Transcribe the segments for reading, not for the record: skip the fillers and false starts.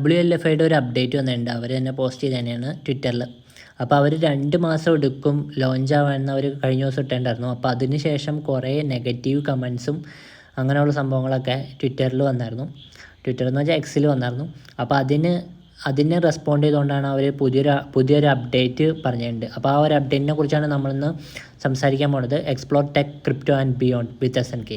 WLFIയുടെ ഒരു അപ്ഡേറ്റ് വന്നിട്ടുണ്ട്. അവർ തന്നെ പോസ്റ്റ് ചെയ്ത് തന്നെയാണ് ട്വിറ്ററിൽ. അപ്പോൾ അവർ 2 മാസം എടുക്കും ലോഞ്ച് ആവാമെന്ന് അവർ കഴിഞ്ഞ ദിവസം ഇട്ടിട്ടുണ്ടായിരുന്നു. അപ്പോൾ അതിന് ശേഷം കുറേ നെഗറ്റീവ് കമൻസും അങ്ങനെയുള്ള സംഭവങ്ങളൊക്കെ ട്വിറ്ററിൽ വന്നായിരുന്നു. ട്വിറ്റർ എന്ന് വെച്ചാൽ എക്സിൽ വന്നായിരുന്നു. അപ്പോൾ അതിന് റെസ്പോണ്ട് ചെയ്തുകൊണ്ടാണ് അവർ പുതിയൊരു അപ്ഡേറ്റ് പറഞ്ഞിട്ടുണ്ട്. അപ്പോൾ ആ ഒരു അപ്ഡേറ്റിനെ കുറിച്ചാണ് നമ്മളിന്ന് സംസാരിക്കാൻ പോകുന്നത്. Explore tech, crypto and beyond with SNK.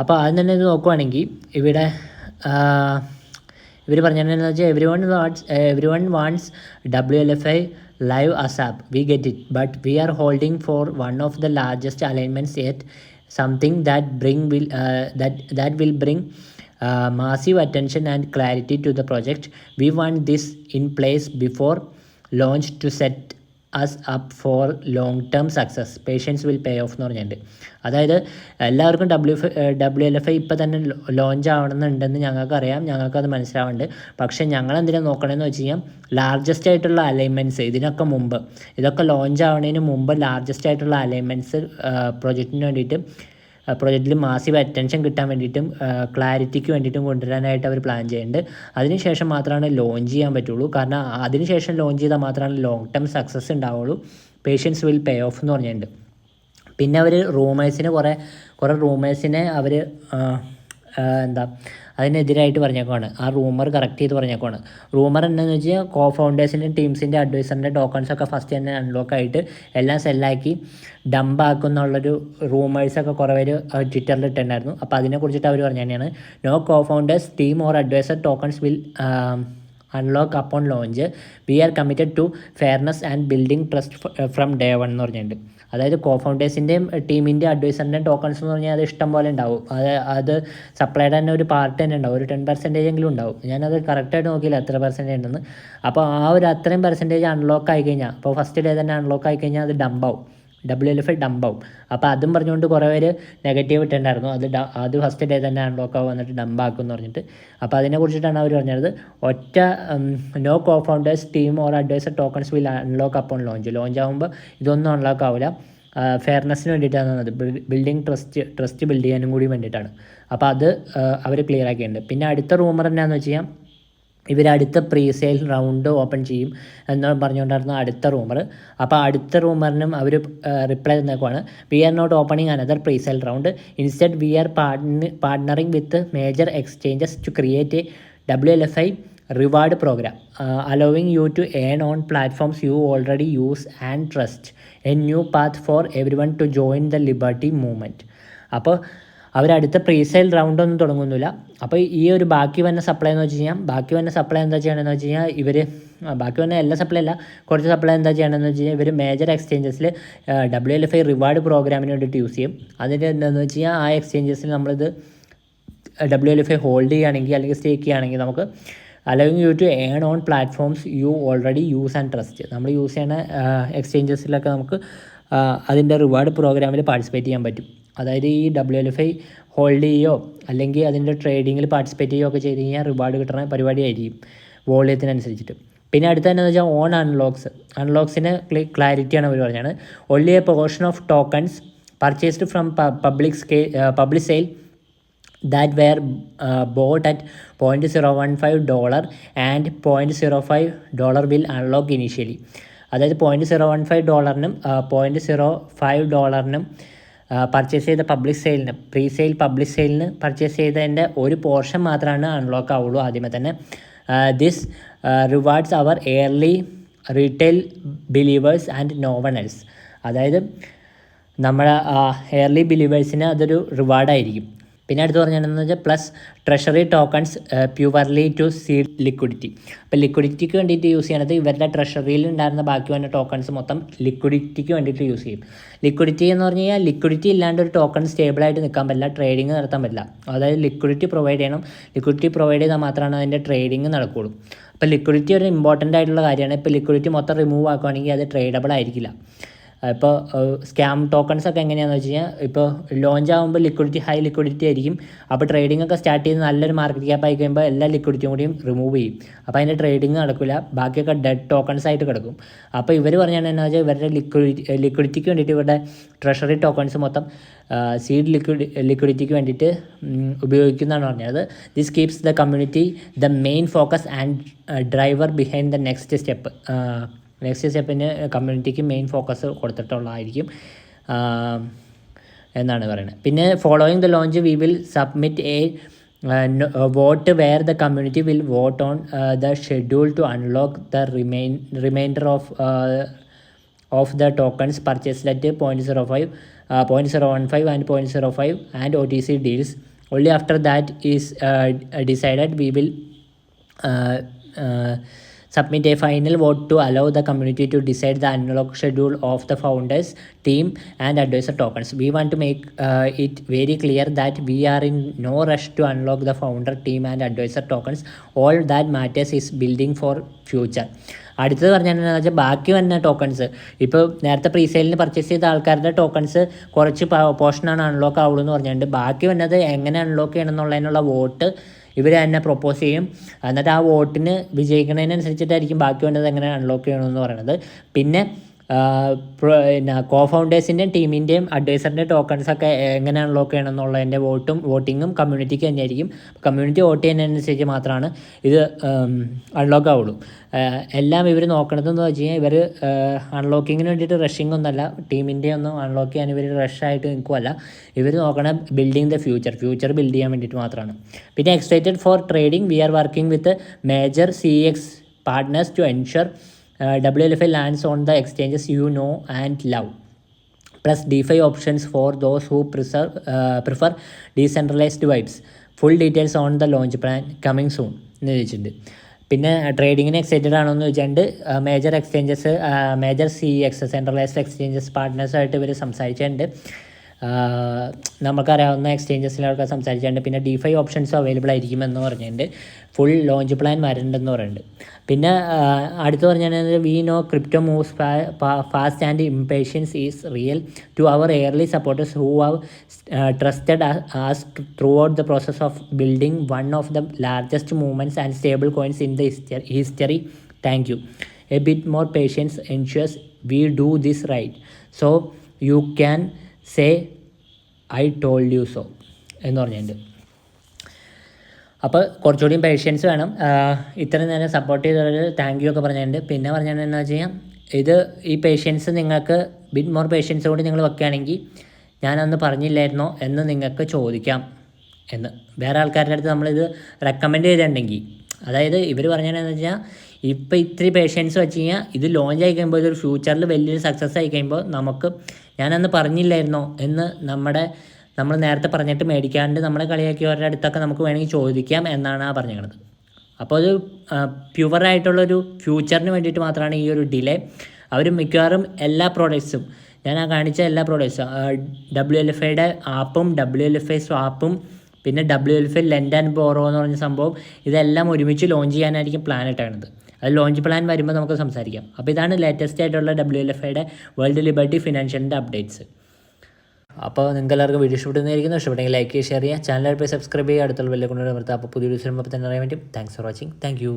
അപ്പോൾ ആദ്യം തന്നെ ഇത് നോക്കുവാണെങ്കിൽ ഇവർ പറഞ്ഞിട്ടുണ്ടെന്ന് വെച്ചാൽ every one wants WLFI live ASAP. We get it, but we are holding for one of the largest alignments yet, something that will bring massive attention and clarity to the project. We want this in place before launch to set us up for long term success. Patience will pay off എന്ന് പറഞ്ഞിട്ടുണ്ട്. അതായത് എല്ലാവർക്കും WLFI ഇപ്പോൾ തന്നെ launch ആവണമെന്നുണ്ടെന്ന് ഞങ്ങൾക്കറിയാം, ഞങ്ങൾക്കത് മനസ്സിലാവുന്നുണ്ട്. പക്ഷേ ഞങ്ങളെന്തിനാണ് നോക്കണമെന്ന് വെച്ച് കഴിഞ്ഞാൽ ലാർജസ്റ്റ് ആയിട്ടുള്ള അലൈൻമെൻറ്റ്സ് ഇതൊക്കെ ലോഞ്ച് ആവുന്നതിന് മുമ്പ് ലാർജസ്റ്റ് ആയിട്ടുള്ള അലൈൻമെൻറ്റ്സ് പ്രൊജക്റ്റിൽ മാസീവ് അറ്റൻഷൻ കിട്ടാൻ വേണ്ടിയിട്ടും ക്ലാരിറ്റിക്ക് വേണ്ടിയിട്ടും കൊണ്ടുവരാനായിട്ട് അവർ പ്ലാൻ ചെയ്യുന്നുണ്ട്. അതിനുശേഷം മാത്രമാണ് ലോഞ്ച് ചെയ്യാൻ പറ്റുള്ളൂ. കാരണം അതിനുശേഷം ലോഞ്ച് ചെയ്താൽ മാത്രമാണ് ലോങ് ടേം സക്സസ് ഉണ്ടാവുള്ളൂ. പേഷ്യൻസ് വിൽ പേ ഓഫ് എന്ന് പറഞ്ഞിട്ടുണ്ട്. പിന്നെ അവർ കുറേ റൂമേഴ്സിനെ അവർ അതിനെതിരായിട്ട് പറഞ്ഞേക്കുവാണ്. ആ റൂമർ കറക്റ്റ് ചെയ്ത് പറഞ്ഞേക്കുവാണ്. റൂമർ എന്താണെന്ന് വെച്ചാൽ ഫൗണ്ടേഴ്സിൻ്റെയും ടീംസിൻ്റെ അഡ്വൈസറിൻ്റെ ടോക്കൺസൊക്കെ ഫസ്റ്റ് തന്നെ അൺലോക്ക് ആയിട്ട് എല്ലാം സെല്ലാക്കി ഡംപാക്കുന്നുള്ളൊരു റൂമേഴ്സൊക്കെ കുറേ പേര് ട്വിറ്ററിൽ ഇട്ടിട്ടുണ്ടായിരുന്നു. അപ്പോൾ അതിനെക്കുറിച്ചിട്ട് അവർ പറഞ്ഞു തന്നെയാണ്, no founders team or adviser tokens will unlock upon launch. We are committed to fairness and building trust from day one എന്ന് പറഞ്ഞിട്ടുണ്ട്. അതായത് ഫൗണ്ടേഴ്സിൻ്റെയും ടീമിൻ്റെ അഡ്വൈസറിൻ്റെയും ടോക്കൺസ് എന്ന് പറഞ്ഞാൽ അത് ഇഷ്ടം പോലെ ഉണ്ടാവും. അത് സപ്ലൈഡ് തന്നെ ഒരു പാർട്ട് തന്നെ ഉണ്ടാവും, ഒരു 10% എങ്കിലും ഉണ്ടാവും. ഞാനത് കറക്റ്റായിട്ട് നോക്കിയില്ല എത്ര പെർസെൻറ്റേജ് ഉണ്ടെന്ന്. അപ്പോൾ ആ ഒരു അത്രയും പെർസെൻറ്റേജ് അൺലോക്ക് ആയി കഴിഞ്ഞാൽ, അപ്പോൾ ഫസ്റ്റ് ഡേ തന്നെ അൺലോക്ക് ആയി കഴിഞ്ഞാൽ അത് ഡംപാവും, WLFI ഡംപാവും. അപ്പോൾ അതും പറഞ്ഞുകൊണ്ട് കുറേ പേര് നെഗറ്റീവ് ഇട്ടുണ്ടായിരുന്നു. അത് ഫസ്റ്റ് ഡേ തന്നെ അൺലോക്ക് ആവും, എന്നിട്ട് ഡംപാക്കും എന്ന് പറഞ്ഞിട്ട്. അപ്പോൾ അതിനെക്കുറിച്ചിട്ടാണ് അവർ പറഞ്ഞത്, no founders team or adviser tokens will unlock upon launch ആകുമ്പോൾ ഇതൊന്നും അൺലോക്ക് ആവില്ല. ഫെയർനെസ്സിന് വേണ്ടിയിട്ടാണ് അത്, ബിൽഡിംഗ് ട്രസ്റ്റ് ബിൽഡ് ചെയ്യാനും കൂടി വേണ്ടിയിട്ടാണ്. അപ്പോൾ അത് അവർ ക്ലിയർ ആക്കിയിട്ടുണ്ട്. പിന്നെ അടുത്ത റൂമർ എന്നാന്ന് വെച്ച് കഴിഞ്ഞാൽ ഇവരടുത്ത പ്രീസെയിൽ റൗണ്ട് ഓപ്പൺ ചെയ്യും എന്ന് പറഞ്ഞുകൊണ്ടായിരുന്നു അടുത്ത റൂമർ. അപ്പോൾ അടുത്ത റൂമറിനും അവർ റിപ്ലൈ തന്നേക്കുവാണ്, we are not opening another presale round. Instead we are partnering with major exchanges to create a WLFI reward program, allowing you to earn on platforms you already use and trust. A new path for everyone to join the liberty movement. അപ്പോൾ അവരടുത്ത presale round ഒന്നും തുടങ്ങുന്നില്ല. അപ്പോൾ ഈ ഒരു ബാക്കി വന്ന supply എന്ന് വെച്ച് കഴിഞ്ഞാൽ, എന്താ ചെയ്യണമെന്ന് വെച്ച് കഴിഞ്ഞാൽ ബാക്കി വന്ന എല്ലാ സപ്ലൈ അല്ല, കുറച്ച് സപ്ലൈ എന്താ ചെയ്യണമെന്ന് വെച്ച് കഴിഞ്ഞാൽ ഇവർ മേജർ എക്സ്ചേഞ്ചസിൽ WLFI റിവാർഡ് പ്രോഗ്രാമിന് വേണ്ടിയിട്ട് യൂസ് ചെയ്യും. അതിൻ്റെ എന്താണെന്ന് വെച്ച് കഴിഞ്ഞാൽ ആ എക്സ്ചേഞ്ചസിൽ നമ്മളിത് WLFI ഹോൾഡ് ചെയ്യുകയാണെങ്കിൽ അല്ലെങ്കിൽ സ്റ്റേക്ക് ചെയ്യുകയാണെങ്കിൽ നമുക്ക് allowing you to earn on platforms you already use and trust. നമ്മൾ യൂസ് ചെയ്യുന്ന എക്സ്ചേഞ്ചസിലൊക്കെ നമുക്ക് അതിൻ്റെ റിവാർഡ് പ്രോഗ്രാമിൽ പാർട്ടിസിപ്പേറ്റ് ചെയ്യാൻ പറ്റും. അതായത് ഈ WLFI ഹോൾഡ് ചെയ്യുകയോ അല്ലെങ്കിൽ അതിൻ്റെ ട്രേഡിങ്ങിൽ പാർട്ടിസിപ്പേറ്റ് ചെയ്യുകയോ ഒക്കെ ചെയ്ത് കഴിഞ്ഞാൽ റിവാർഡ് കിട്ടുന്ന പരിപാടിയായിരിക്കും വോളിയത്തിനനുസരിച്ചിട്ട്. പിന്നെ അടുത്ത തന്നെ വെച്ചാൽ ഓൺ അൺലോക്സിന് ക്ലാരിറ്റിയാണ് അവർ പറഞ്ഞത്. Only A portion of tokens purchased from public sale that were bought at $0.015 and $0.05 will unlock initially. അതായത് $0.015 $0.05 പർച്ചേസ് ചെയ്ത പബ്ലിക് സെയിലിന് പർച്ചേസ് ചെയ്തതിൻ്റെ ഒരു പോർഷൻ മാത്രമാണ് അൺലോക്ക് ആവുള്ളൂ ആദ്യമേ തന്നെ. This rewards our early retail believers and no one else. അതായത് നമ്മുടെ എയർലി ബിലീവേഴ്സിന് അതൊരു റിവാർഡായിരിക്കും. പിന്നെ അടുത്ത് പറഞ്ഞിട്ടുണ്ടെന്ന് വെച്ചാൽ plus treasury tokens purely to seed liquidity. അപ്പോൾ ലിക്വിഡിറ്റിക്ക് വേണ്ടിയിട്ട് യൂസ് ചെയ്യണത് ഇവരുടെ ട്രഷറിയിൽ ഉണ്ടായിരുന്ന ബാക്കി വന്ന ടോക്കൺസ് മൊത്തം ലിക്വിഡിറ്റിക്ക് വേണ്ടിയിട്ട് യൂസ് ചെയ്യും. ലിക്വിഡിറ്റി എന്ന് പറഞ്ഞു കഴിഞ്ഞാൽ ലിക്വിഡിറ്റി ഇല്ലാണ്ട് ഒരു ടോക്കൺ സ്റ്റേബിളായിട്ട് നിൽക്കാൻ പറ്റില്ല, ട്രേഡിങ് നടത്താൻ പറ്റില്ല. അതായത് ലിക്വിഡിറ്റി പ്രൊവൈഡ് ചെയ്യണം. ലിക്വിഡിറ്റി പ്രൊവൈഡ് ചെയ്താൽ മാത്രമാണ് അതിൻ്റെ ട്രേഡിങ് നടക്കുകയുള്ളൂ. അപ്പോൾ ലിക്വിഡിറ്റി ഒരു ഇമ്പോർട്ടൻ്റ് ആയിട്ടുള്ള കാര്യമാണ്. ഇപ്പോൾ ലിക്വിഡിറ്റി മൊത്തം റിമൂവ് ആക്കുകയാണെങ്കിൽ അത് ട്രേഡബിൾ ആയിരിക്കില്ല. ഇപ്പോൾ സ്കാം ടോക്കൺസൊക്കെ എങ്ങനെയാണെന്ന് വെച്ച് കഴിഞ്ഞാൽ ഇപ്പോൾ ലോഞ്ച് ആകുമ്പോൾ ഹൈ ലിക്വിഡിറ്റി ആയിരിക്കും. അപ്പോൾ ട്രേഡിംഗ് ഒക്കെ സ്റ്റാർട്ട് ചെയ്ത് നല്ലൊരു മാർക്കറ്റ് ക്യാപ്പ് ആയി കഴിയുമ്പോൾ എല്ലാ ലിക്വിഡിറ്റിയും കൂടിയും റിമൂവ് ചെയ്യും. അപ്പോൾ അതിൻ്റെ ട്രേഡിംഗ് നടക്കില്ല, ബാക്കിയൊക്കെ ഡെഡ് ടോക്കൺസ് ആയിട്ട് കിടക്കും. അപ്പോൾ ഇവർ പറഞ്ഞാൽ എന്താ വെച്ചാൽ ഇവരുടെ ലിക്വിഡിറ്റിക്ക് വേണ്ടിയിട്ട് ഇവരുടെ ട്രഷറി ടോക്കൺസ് മൊത്തം സീഡ് ലിക്വിഡിറ്റിക്ക് വേണ്ടിയിട്ട് ഉപയോഗിക്കുന്നതാണ് പറഞ്ഞത്. This keeps the community the main focus and driver behind the next സ്റ്റെപ്പിന് കമ്മ്യൂണിറ്റിക്ക് മെയിൻ ഫോക്കസ് കൊടുത്തിട്ടുള്ളതായിരിക്കും എന്നാണ് പറയുന്നത്. പിന്നെ following the launch we will submit vote where the community will vote on the schedule to unlock the remainder of the tokens purchased at 0.05, 0.015 and 0.05 and OTC deals. Only after that is decided, we will submit a final vote to allow the community to decide the unlock schedule of the founders, team and advisor tokens. We want to make it very clear that we are in no rush to unlock the founder, team and advisor tokens. All that matters is building for future. അടുത്തത് പറഞ്ഞാൽ വെച്ചാൽ ബാക്കി വന്ന tokens ഇപ്പോൾ നേരത്തെ പ്രീസെയിലിന് purchase ചെയ്ത ആൾക്കാരുടെ tokens കുറച്ച് പോർഷനാണ് അൺലോക്ക് ആവുള്ളൂ എന്ന് പറഞ്ഞിട്ടുണ്ട്. ബാക്കി വന്നത് എങ്ങനെ അൺലോക്ക് ചെയ്യണം എന്നുള്ളതിനുള്ള വോട്ട് ഇവർ തന്നെ പ്രൊപ്പോസ് ചെയ്യും. എന്നിട്ട് ആ വോട്ടിന് വിജയിക്കുന്നതിനനുസരിച്ചിട്ടായിരിക്കും ബാക്കി വേണ്ടത് എങ്ങനെ അൺലോക്ക് ചെയ്യണമെന്ന് പറയുന്നത്. പിന്നെ കോ ഫൗണ്ടേഴ്സിൻ്റെയും ടീമിൻ്റെയും അഡ്വൈസറിൻ്റെയും ടോക്കൺസൊക്കെ എങ്ങനെ അൺലോക്ക് ചെയ്യണം എന്നുള്ളതിൻ്റെ വോട്ടിങ്ങും കമ്മ്യൂണിറ്റിക്ക് തന്നെയായിരിക്കും. കമ്മ്യൂണിറ്റി വോട്ട് ചെയ്യുന്നതിനനുസരിച്ച് മാത്രമാണ് ഇത് അൺലോക്ക് ആവുള്ളൂ. എല്ലാം ഇവർ നോക്കണതെന്ന് വെച്ച് കഴിഞ്ഞാൽ ഇവർ അൺലോക്കിങ്ങിന് വേണ്ടിയിട്ട് റഷിംഗ് ഒന്നുമല്ല, ടീമിൻ്റെ ഒന്നും അൺലോക്ക് ചെയ്യാൻ ഇവർ റഷായിട്ട് നിൽക്കുമല്ല. ഇവർ നോക്കണം ബിൽഡിങ് ദ ഫ്യൂച്ചർ ബിൽഡ് ചെയ്യാൻ വേണ്ടിയിട്ട് മാത്രമാണ്. പിന്നെ excited for trading, we are working with major CX partners to ensure WLFI lands on the exchanges you know and love, plus DeFi options for those who prefer decentralized vibes. Full details on the launch plan coming soon എന്ന് ചോദിച്ചിട്ടുണ്ട്. പിന്നെ ട്രേഡിങ്ങിന് excited ആണോ എന്ന് ചോദിച്ചിട്ടുണ്ട്. Major CX centralised exchanges പാർട്ട്നേഴ്സായിട്ട് ഇവർ സംസാരിച്ചിട്ടുണ്ട്. നമുക്കറിയാവുന്ന എക്സ്ചേഞ്ചസിലൊക്കെ സംസാരിച്ചിട്ടുണ്ട്. പിന്നെ DeFi ഓപ്ഷൻസ് അവൈലബിൾ ആയിരിക്കുമെന്ന് പറഞ്ഞിട്ടുണ്ട്. ഫുൾ ലോഞ്ച് പ്ലാൻ വരണ്ടെന്ന് പറയുന്നുണ്ട്. പിന്നെ അടുത്ത് പറഞ്ഞാൽ we know crypto moves fast and impatience is real to our early supporters who have trusted us throughout the process of building one of the largest movements and stable coins in the history. Thank you. A bit more patience ensures we do this right, so you can say I told you so എന്ന് പറഞ്ഞിട്ടുണ്ട്. അപ്പോൾ കുറച്ചുകൂടിയും patients വേണം. ഇത്രയും നേരം support ചെയ്തവർ thank you ഒക്കെ പറഞ്ഞിട്ടുണ്ട്. പിന്നെ പറഞ്ഞത് എന്താ വെച്ച് കഴിഞ്ഞാൽ ഈ പേഷ്യൻസ് നിങ്ങൾക്ക് ബിറ്റ് മോർ പേഷ്യൻസ് കൂടി നിങ്ങൾ വെക്കുകയാണെങ്കിൽ ഞാനന്ന് പറഞ്ഞില്ലായിരുന്നോ എന്ന് നിങ്ങൾക്ക് ചോദിക്കാം എന്ന് വേറെ ആൾക്കാരുടെ അടുത്ത് നമ്മളിത് റെക്കമെൻഡ് ചെയ്തിട്ടുണ്ടെങ്കിൽ, അതായത് ഇവർ പറഞ്ഞതെന്ന് വെച്ചാൽ ഇപ്പോൾ ഇത്തിരി പേഷ്യൻസ് വെച്ച് കഴിഞ്ഞാൽ ഇത് ലോഞ്ച് ആയി കഴിയുമ്പോൾ ഇതൊരു ഫ്യൂച്ചറിൽ വലിയൊരു സക്സസ് ആയി കഴിയുമ്പോൾ നമുക്ക് ഞാനന്ന് പറഞ്ഞില്ലായിരുന്നോ എന്ന് നമ്മൾ നേരത്തെ പറഞ്ഞിട്ട് മേടിക്കാണ്ട് നമ്മളെ കളിയാക്കിയവരുടെ അടുത്തൊക്കെ നമുക്ക് വേണമെങ്കിൽ ചോദിക്കാം എന്നാണ് ആ പറഞ്ഞത്. അപ്പോൾ അത് പ്യുവറായിട്ടുള്ളൊരു ഫ്യൂച്ചറിന് വേണ്ടിയിട്ട് മാത്രമാണ് ഈ ഒരു ഡിലേ. അവർ മിക്കവാറും എല്ലാ പ്രോഡക്ട്സും ഞാൻ ആ കാണിച്ച എല്ലാ പ്രോഡക്ട്സും WLFIയുടെ ആപ്പും WLFI സ്വാപ്പും പിന്നെ WLFI ലെൻഡ് ആൻഡ് ബോറോ എന്ന് പറഞ്ഞ സംഭവം ഇതെല്ലാം ഒരുമിച്ച് ലോഞ്ച് ചെയ്യാനായിരിക്കും പ്ലാൻ ഇട്ടാണത്. അത് ലോഞ്ച് പ്ലാൻ വരുമ്പോൾ നമുക്ക് സംസാരിക്കാം. അപ്പോൾ ഇതാണ് ലേറ്റസ്റ്റ് ആയിട്ടുള്ള WLFIയുടെ വേൾഡ് ലിബർട്ടി ഫിനാൻഷ്യലിൻ്റെ അപ്ഡേറ്റ്സ്. അപ്പോൾ നിങ്ങൾക്ക് എല്ലാവർക്കും വീഡിയോ ഇഷ്ടപ്പെടുന്നതായിരിക്കുന്നു. ഇഷ്ടപ്പെട്ടെങ്കിൽ ലൈക്ക് ചെയ്യുക, ഷെയർ ചെയ്യുക, ചാനൽ പോയി സബ്സ്ക്രൈബ് ചെയ്യുക, അടുത്തുള്ള ബെല്ലെ കൊണ്ടുവരുമ്പോൾ അപ്പോൾ പുതിയ വീഡിയോസ് വരുമ്പോൾ തന്നെ അറിയാൻ പറ്റും. Thanks for watching. Thank you.